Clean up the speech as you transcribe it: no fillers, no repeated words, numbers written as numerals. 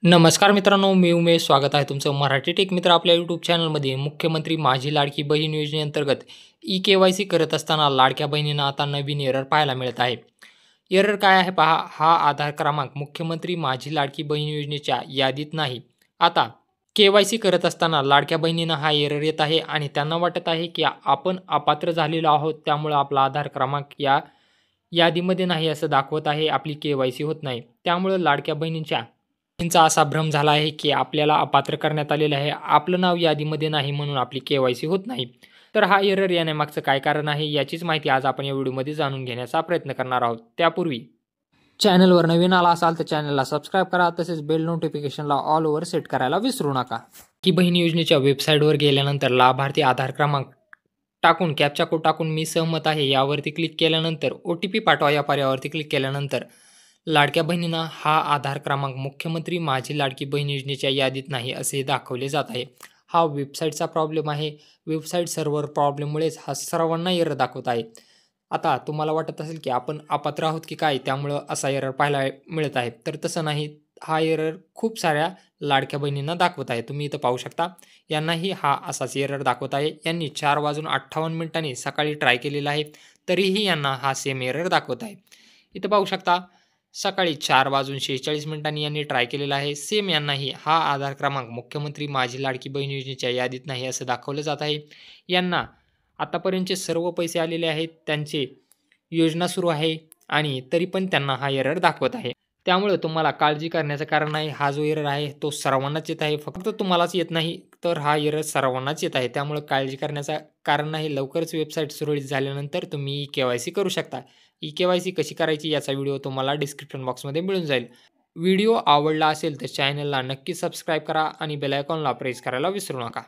नमस्कार मित्रांनो, मी उमेश. स्वागत आहे तुमचं मराठी टेक मित्र आपल्या यूट्यूब चॅनलमध्ये. मुख्यमंत्री माझी लाडकी बहीण योजनेअंतर्गत ई-के-वाय-सी करत असताना लाडक्या बहिणींना आता नवीन एरर पाहायला मिळत आहे. एरर काय आहे पहा. हा आधार क्रमांक मुख्यमंत्री माझी लाडकी बहीण योजनेच्या यादीत नाही. आता के-वाय-सी करत असताना लाडक्या बहिणींना हा एरर येत आहे आणि त्यांना वाटत आहे की आपण अपात्र झालेलो आहोत, त्यामुळे आपला आधार क्रमांक या यादीमध्ये नाही असं दाखवत आहे. आपली के-वाय-सी होत नाही. त्यामुळे लाडक्या बहिणींचा असा भ्रम झाला आहे की आपल्याला अपात्र करण्यात आलेलं आहे. आपलं नाव यादीमध्ये नाही म्हणून आपली के-वाय-सी होत नाही. तर हा एरर येण्यामागचं काय कारण आहे याचीच माहिती आज आपण या व्हिडिओमध्ये जाणून घेण्याचा प्रयत्न करणार आहोत. त्यापूर्वी चॅनलवर नवीन आला असाल तर चॅनलला सबस्क्राईब करा, तसेच बेल नोटिफिकेशनला ऑल ओव्हर सेट करायला विसरू नका. की बहीण योजनेच्या वेबसाईटवर गेल्यानंतर लाभार्थी आधार क्रमांक टाकून कॅप्चा कोड टाकून मी सहमत आहे यावरती क्लिक केल्यानंतर OTP पाठवा या पर्यायावरती क्लिक केल्यानंतर लाडक्या बहिणींना हा आधार क्रमांक मुख्यमंत्री माझी लाडकी बहीण योजनेच्या यादीत नाही असे दाखवले जात आहे. हा वेबसाईटचा प्रॉब्लेम आहे. वेबसाईट सर्व्हर प्रॉब्लेममुळेच हा सर्वांना एरर दाखवत आहे. आता तुम्हाला वाटत असेल की आपण अपात्र आहोत की काय, त्यामुळं असा एरर पाहायला मिळत आहे. तर तसं नाही. हा एरर खूप साऱ्या लाडक्या बहिणींना दाखवत आहे. तुम्ही इथं पाहू शकता. यांनाही हा असाच एरर दाखवत आहे. यांनी 4:58 सकाळी ट्राय केलेला आहे. तरीही यांना हा सेम एरर दाखवत आहे. इथं पाहू शकता. सकाळी 4:46 यांनी ट्राय केलेला आहे. सेम यांनाही हा आधार क्रमांक मुख्यमंत्री माझी लाडकी बहीण योजनेच्या यादीत नाही असं दाखवलं जात आहे. यांना आतापर्यंतचे सर्व पैसे आलेले आहेत. त्यांची योजना सुरू आहे आणि तरी पण त्यांना हा एरर दाखवत आहे. त्यामुळे तुम्हाला काळजी करण्याचं कारण नाही. हा जो एरर आहे तो सर्वांनाच येत आहे. फक्त तुम्हालाच येत नाही, तर हा एरर सर्वांनाच येत आहे. त्यामुळे काळजी करण्याचं कारण नाही. लवकरच वेबसाईट सुरळीत झाल्यानंतर तुम्ही ई-के-वाय-सी करू शकता. ई-के-वाय-सी कशी करायची याचा व्हिडिओ तुम्हाला डिस्क्रिप्शन बॉक्समध्ये मिळून जाईल. व्हिडिओ आवडला असेल तर चॅनलला नक्की सबस्क्राईब करा आणि बेल आयकॉनला प्रेस करायला विसरू नका.